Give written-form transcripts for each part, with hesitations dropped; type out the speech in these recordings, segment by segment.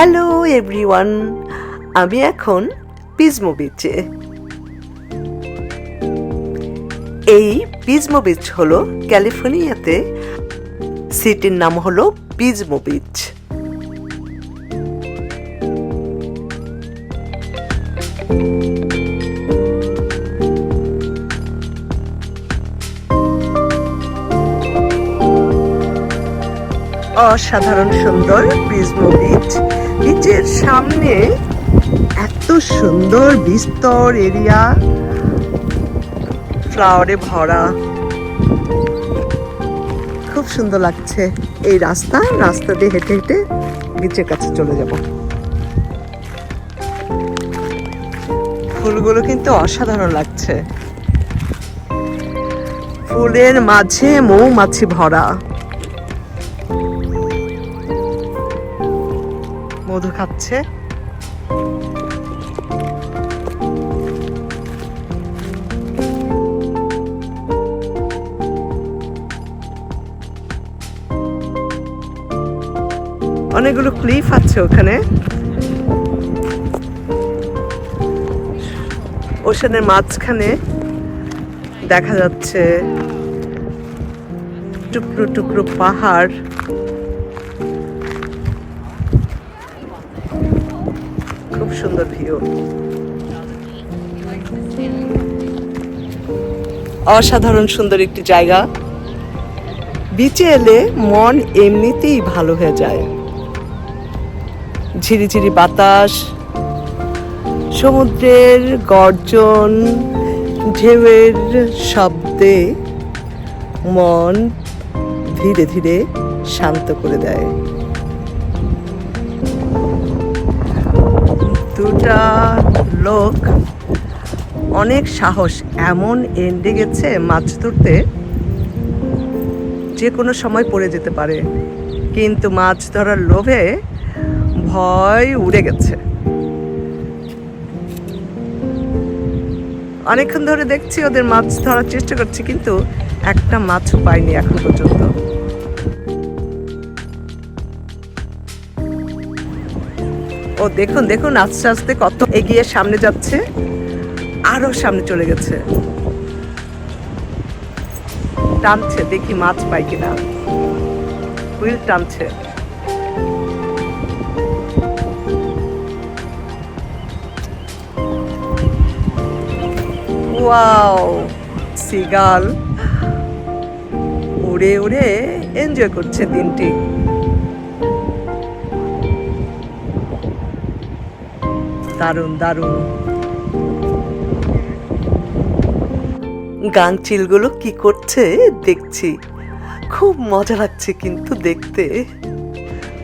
Hello everyone, আমি এখন পিজমো বিচে। এই পিজমো বিচ হলো ক্যালিফোর্নিয়াতে, সিটির নাম হলো পিজমো বিচ। অসাধারণ সুন্দর পিজমো বিচ। বিচের সামনে এত সুন্দর বিস্তর এরিয়া, ফ্লাওয়ারে ভরা, খুব সুন্দর লাগছে। এই রাস্তা দিয়ে হেঁটে হেঁটে বিচের কাছে চলে যাব। ফুলগুলো কিন্তু অসাধারণ লাগছে, ফুলের মাঝে মৌমাছি ভরা, মধু খাচ্ছে। অনেকগুলো ক্লিফ আছে ওখানে, ওশানের মাঝখানে দেখা যাচ্ছে টুকরো টুকরো পাহাড়। খুব সুন্দর ভিউ, অসাধারণ সুন্দর একটি জায়গা। বিচে এলে মন এমনিতেই ভালো হয়ে যায়। ঝিরিঝিরি বাতাস, সমুদ্রের গর্জন, ঢেউয়ের শব্দে মন ধীরে ধীরে শান্ত করে দেয়। দুটা লোক অনেক সাহস, এমন এন্ডে গেছে মাছ ধরতে, যে কোনো সময় পড়ে যেতে পারে, কিন্তু মাছ ধরার লোভে ভয় উড়ে গেছে। অনেকক্ষণ ধরে দেখছি ওদের মাছ ধরার চেষ্টা করছি, কিন্তু একটা মাছও পাইনি এখন পর্যন্ত। ও দেখুন দেখুন, আস্তে আস্তে কত এগিয়ে সামনে যাচ্ছে, আরো সামনে চলে গেছে। টানছে, দেখি মাছ পাই কিনা। হুইল টানছে। ওয়াও, সিগাল উড়ে উড়ে এনজয় করছে দিনটি। দারুণ দারুণ। গাংচিলগুলো কি করছে দেখছি, খুব মজা লাগছে কিন্তু দেখতে।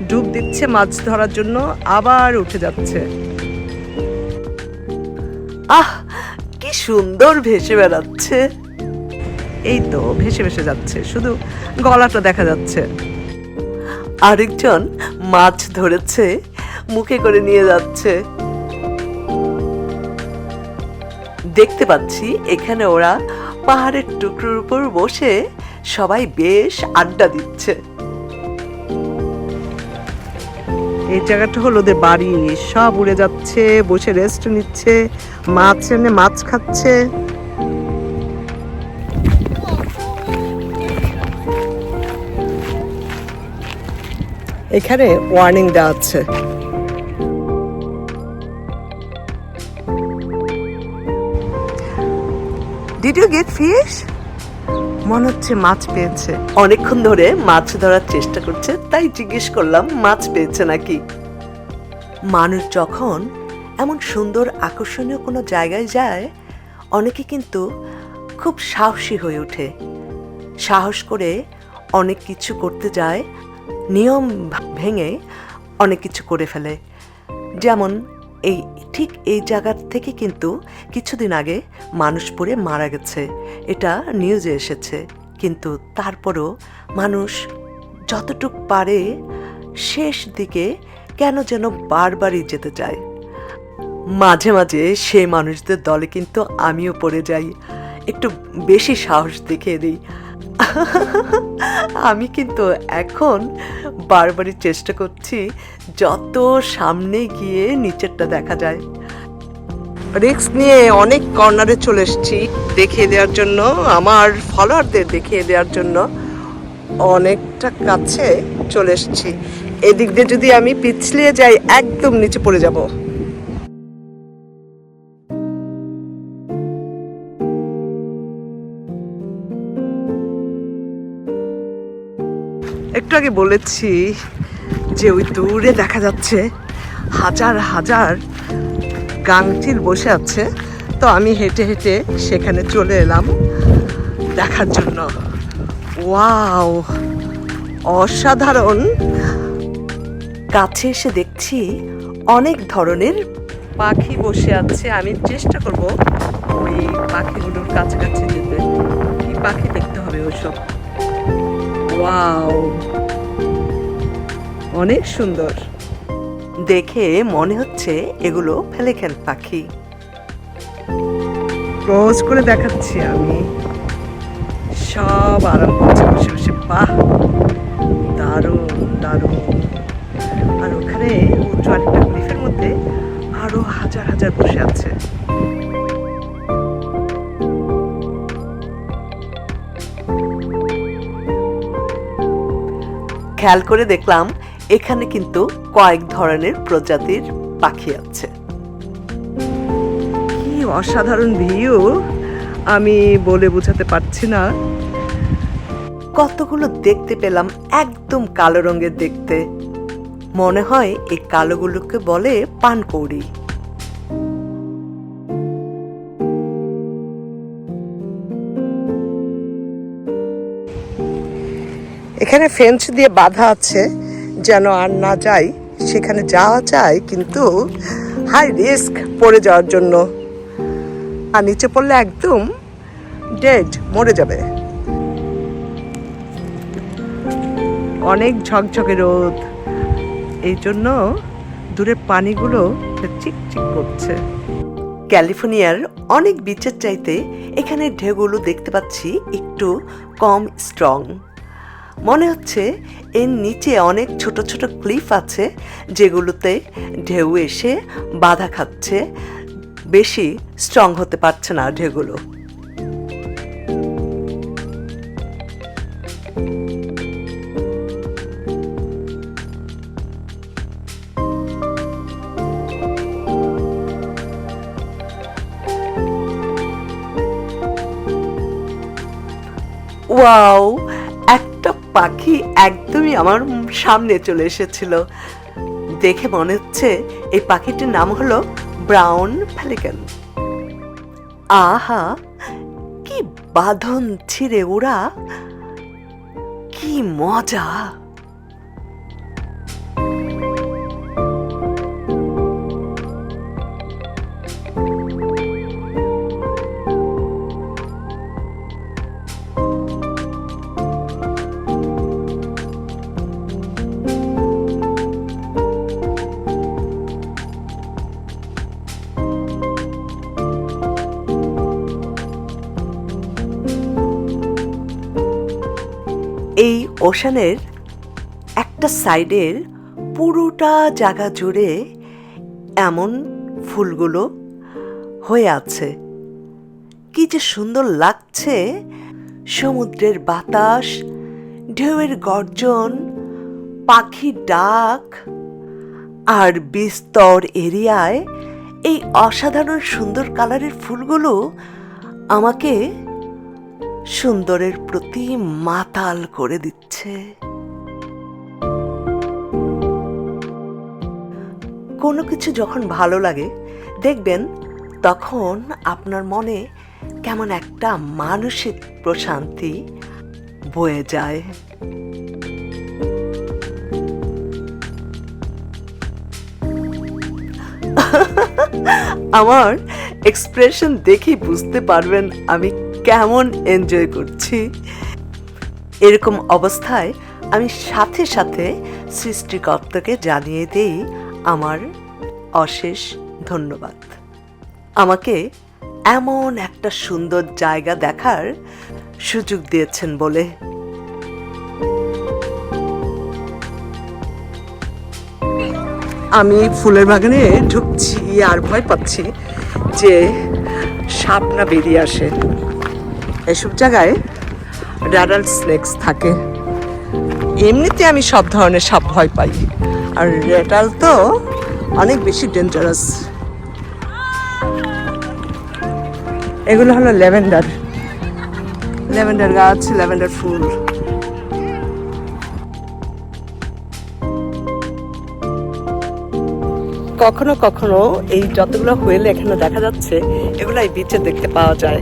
ডুব দিচ্ছে মাছ ধরার জন্য, আবার উঠে যাচ্ছে। আহ, কি সুন্দর ভেসে বেড়াচ্ছে। এই তো ভেসে ভেসে যাচ্ছে, শুধু গলাটা দেখা যাচ্ছে। আরেকজন মাছ ধরেছে, মুখে করে নিয়ে যাচ্ছে। দেখতে পাচ্ছি এখানে ওরা পাহাড়ের টুকরোর উপর বসে সবাই বেশ আড্ডা দিচ্ছে। এই জায়গাটা হলো ওদের বাড়ি, সব উড়ে যাচ্ছে, বসে রেস্ট নিচ্ছে, মাছ এনে মাছ খাচ্ছে। এখানে ওয়ার্নিং দেওয়া আছে। Did you get fish? মনে হচ্ছে মাছ পেয়েছে। অনেকক্ষণ ধরে মাছ ধরার চেষ্টা করছে, তাই জিজ্ঞেস করলাম মাছ পেয়েছে নাকি। মানুষ যখন এমন সুন্দর আকর্ষণীয় কোনো জায়গায় যায়, অনেকে কিন্তু খুব সাহসী হয়ে ওঠে, সাহস করে অনেক কিছু করতে যায়, নিয়ম ভেঙে অনেক কিছু করে ফেলে। যেমন ঠিক এই জায়গা থেকে কিন্তু কিছুদিন আগে মানুষ পড়ে মারা গেছে, এটা নিউজে এসেছে। কিন্তু তারপরও মানুষ যতটুক পারে শেষ দিকে কেন যেন বারবারই যেতে চায়। মাঝে মাঝে সেই মানুষদের দলে কিন্তু আমিও পড়ে যাই, একটু বেশি সাহস দেখিয়ে দিই। আমি কিন্তু এখন বারবারই চেষ্টা করছি যত সামনে গিয়ে নিচেরটা দেখা যায়। রিস্ক নিয়ে অনেক কর্নারে চলে এসেছি দেখিয়ে দেওয়ার জন্য, আমার ফলোয়ারদের দেখিয়ে দেওয়ার জন্য অনেকটা কাছে চলে এসেছি। এদিক দিয়ে যদি আমি পিছলিয়ে যাই একদম নিচে পড়ে যাব। একটু আগে বলেছি যে ওই দূরে দেখা যাচ্ছে হাজার হাজার গাংচিল বসে আছে, তো আমি হেঁটে হেঁটে সেখানে চলে এলাম দেখার জন্য। ওয়াও, অসাধারণ! কাছে এসে দেখছি অনেক ধরনের পাখি বসে আছে। আমি চেষ্টা করব ওই পাখিগুলোর কাছাকাছি যেতে। কি পাখি দেখতে হবে ওইসব। ওয়াও, অনেক সুন্দর দেখে মনে হচ্ছে এগুলো পেলিক্যান পাখি। ক্লোজ করে দেখাচ্ছি আমি, সব আরাম করছে বসে বসে। বাহ, দারুণ দারুণ! আর ওখানে উঁচু আরেকটা ক্লিফের মধ্যে আরো হাজার হাজার বসে আছে। খেয়াল করে দেখলাম এখানে কিন্তু কয়েক ধরনের প্রজাতির পাখি আছে। কি অসাধারণ ভিউ, আমি বলে বোঝাতে পারছি না। কতগুলো দেখতে পেলাম একদম কালো রঙের দেখতে, মনে হয় এই কালোগুলোকে বলে পানকৌড়ি। এখানে ফেন্স দিয়ে বাঁধা আছে যেন আর না যাই, সেখানে যাওয়া যায় কিন্তু হাই রিস্ক পড়ে যাওয়ার জন্য, আর নিচে পড়লে একদম ডেড, মরে যাবে। অনেক ঝকঝকে রোদ, এই জন্য দূরের পানিগুলো চিকচিক করছে। ক্যালিফোর্নিয়ার অনেক বিচের চাইতে এখানে ঢেউগুলো দেখতে পাচ্ছি একটু কম স্ট্রং। মনে হচ্ছে এর নিচে অনেক ছোট ছোট ক্লিফ আছে যেগুলোতে ঢেউ এসে বাধা খাচ্ছে, বেশি স্ট্রং হতে পারছে না ঢেউগুলো। ওয়াও, একটা পাখি একদমই আমার সামনে চলে এসেছিল। দেখে মনে হচ্ছে এই পাখিটির নাম হলো ব্রাউন পেলিক্যান। আহা, কি বাঁধন ছিঁড়ে ওরা, কি মজা! এই ওশানের একটা সাইডের পুরোটা জায়গা জুড়ে এমন ফুলগুলো হয়ে আছে, কি যে সুন্দর লাগছে! সমুদ্রের বাতাস, ঢেউয়ের গর্জন, পাখির ডাক, আর বিস্তর এরিয়ায় এই অসাধারণ সুন্দর কালারের ফুলগুলো আমাকে সুন্দরের প্রতি মাতাল করে দিচ্ছে। কোনো কিছু যখন ভালো লাগে দেখবেন তখন আপনার মনে কেমন একটা মানসিক প্রশান্তি বয়ে যায়। আমার এক্সপ্রেশন দেখেই বুঝতে পারবেন আমি কেমন এনজয় করছি। এরকম অবস্থায় আমি সাথে সাথে সৃষ্টিকর্তাকে জানিয়ে দেই আমার অশেষ ধন্যবাদ, আমাকে এমন একটা সুন্দর জায়গা দেখার সুযোগ দিয়েছেন বলে। আমি ফুলের বাগানে ঢুকছি আর ভয় পাচ্ছি যে সাপ না বেরিয়ে আসে। এসব জায়গায় র্যাডাল স্নেকস থাকে। এমনিতে আমি সব ধরনের সাপ ভয় পাই, আর র্যাডাল তো অনেক বেশি ডেঞ্জারাস। এগুলো হলো ল্যাভেন্ডার গাছ, ল্যাভেন্ডার ফুল। কখনো কখনো এই যতগুলো হুইল এখানে দেখা যাচ্ছে এগুলো এই বিচে দেখতে পাওয়া যায়।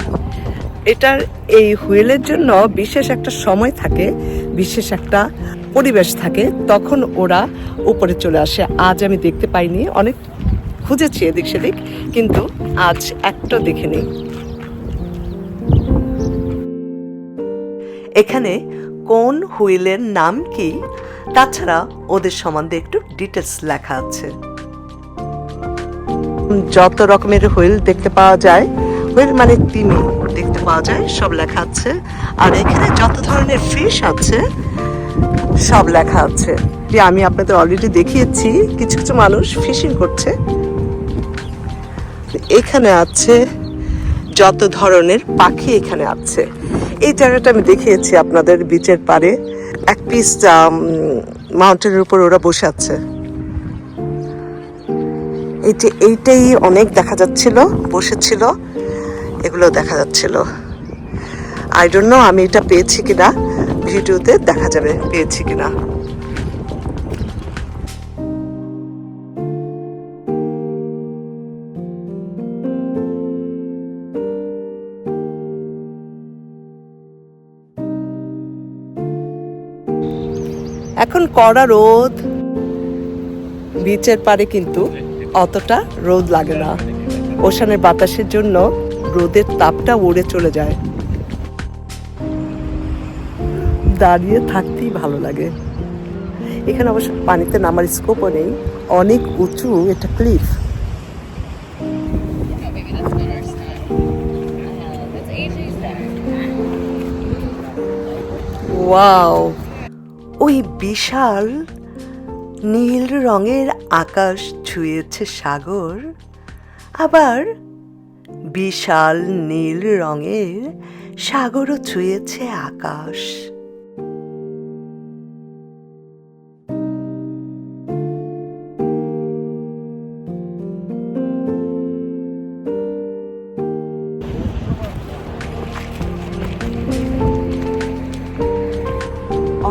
এটার এই হুইলের জন্য বিশেষ একটা সময় থাকে, বিশেষ একটা পরিবেশ থাকে, তখন ওরা উপরে চলে আসে। আজ আমি দেখতে পাইনি, অনেক খুঁজেছি এদিক সেদিক, কিন্তু আজ একটা দেখিনি। এখানে কোন হুইলের নাম কি, তাছাড়া ওদের সম্বন্ধে একটু ডিটেলস লেখা আছে। যত রকমের হুইল দেখতে পাওয়া যায়, হুইল মানে তিমি দেখতে পাওয়া যায়, সব লেখা আছে। আর এখানে যত ধরনের ফিশ আছে সব লেখা আছে। আমি আপনাদের অলরেডি দেখিয়েছি, কিছু কিছু মানুষ ফিশিং করছে। এখানে আছে যত ধরনের পাখি এখানে আছে। এই জায়গাটা আমি দেখিয়েছি আপনাদের বিচের পাড়ে, এক পিস মাউন্টেনের উপর ওরা বসে আছে। এই যে এইটাই অনেক দেখা যাচ্ছিল, বসেছিল, এগুলো দেখা যাচ্ছিল। আই ডোন্ট নো আমি এটা পেয়েছি কিনা, ভিডিওতে দেখা যাবে পেয়েছি কিনা। এখন কড়া রোদ, বিচের পাড়ে কিন্তু অতটা রোদ লাগে না। ওশানের বাতাসের জন্য রোদের তাপটা উড়ে চলে যায়। দাঁড়িয়ে থাকতেই ভালো লাগে। এখানে অবশ্য পানিতে নামার স্কোপও নেই, অনেক উঁচু, এটা ক্লিফ। ওয়াও, ওই বিশাল নীল রঙের আকাশ ছুঁয়েছে সাগর, আবার বিশাল নীল রঙের সাগরও ছুঁয়েছে আকাশ।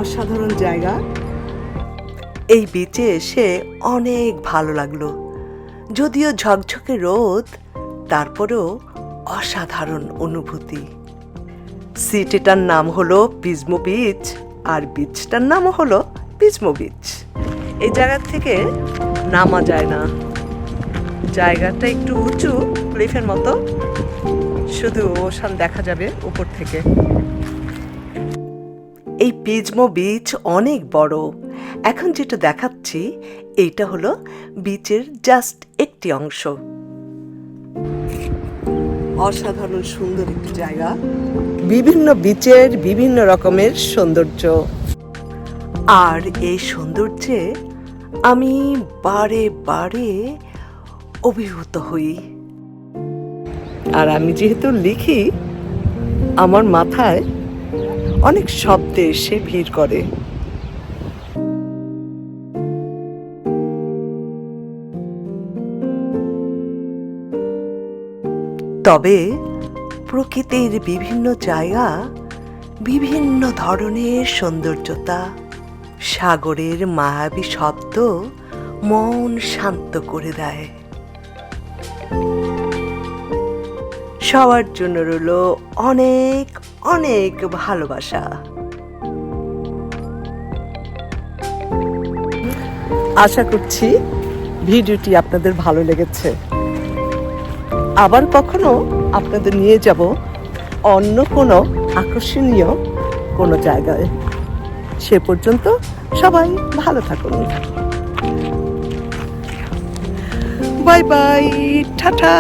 অসাধারণ জায়গা। এই বিচে এসে অনেক ভালো লাগলো, যদিও ঝকঝকে রোদ, তারপরেও অসাধারণ অনুভূতি। সিটিটার নাম হলো পিজমো বিচ, আর বিচটার নামও হলো পিজমো বিচ। এই জায়গা থেকে নামা যায় না, জায়গাটা একটু উঁচু, ক্লিফের মতো, শুধু ওশান দেখা যাবে উপর থেকে। এই পিজমো বিচ অনেক বড়। এখন যেটা দেখাচ্ছি এইটা হলো বিচের জাস্ট একটি অংশ। অসাধারণ সুন্দর একটি জায়গা, বিভিন্ন বিচের বিভিন্ন রকমের সৌন্দর্য। আর এই সৌন্দর্যে আমি বারে বারে অভিভূত হই। আর আমি যেহেতু লিখি, আমার মাথায় অনেক শব্দ এসে ভিড় করে। তবে প্রকৃতির বিভিন্ন জায়গা বিভিন্ন ধরনের সৌন্দর্যতা, সাগরের মায়াবী শব্দ মন শান্ত করে দেয়। সবার জন্য রইল অনেক অনেক ভালোবাসা। আশা করছি ভিডিওটি আপনাদের ভালো লেগেছে। আবার কখনো আপনাদের নিয়ে যাব অন্য কোনো আকর্ষণীয় কোনো জায়গায়। সে পর্যন্ত সবাই ভালো থাকুন। Bye bye, tata.